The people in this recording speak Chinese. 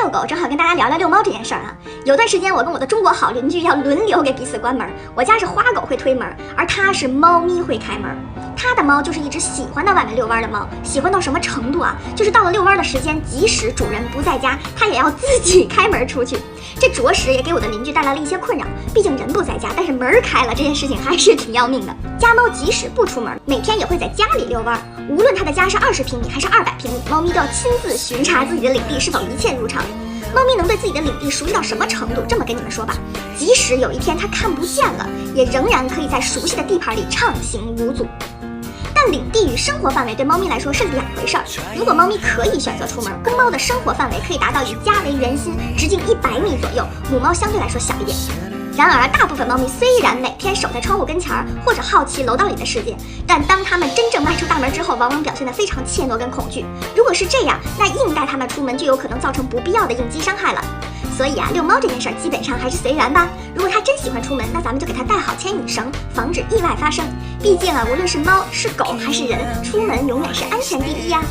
遛狗，正好跟大家聊聊遛猫这件事儿啊。有段时间我跟我的中国好邻居要轮流给彼此关门，我家是花狗会推门，而他是猫咪会开门。他的猫就是一只喜欢到外面遛弯的猫，喜欢到什么程度啊？就是到了遛弯的时间，即使主人不在家，它也要自己开门出去。这着实也给我的邻居带来了一些困扰，毕竟人不在家，但是门开了，这件事情还是挺要命的。家猫即使不出门，每天也会在家里遛弯，无论它的家是20平米还是200平米，猫咪都要亲自巡查自己的领地是否一切如常。猫咪能对自己的领地熟悉到什么程度？这么跟你们说吧，即使有一天它看不见了，也仍然可以在熟悉的地盘里畅行无阻。但领地与生活范围对猫咪来说是两回事儿。如果猫咪可以选择出门，公猫的生活范围可以达到以家为圆心，直径100米左右，母猫相对来说小一点。然而，大部分猫咪虽然每天守在窗户跟前儿，或者好奇楼道里的世界，但当它们真正迈出大门之后，往往表现得非常怯懦跟恐惧。如果是这样，那硬带它们出门就有可能造成不必要的应激伤害了。所以啊，遛猫这件事儿基本上还是随缘吧。如果它真喜欢出门，那咱们就给它带好牵引绳，防止意外发生。毕竟啊，无论是猫是狗还是人，出门永远是安全第一呀。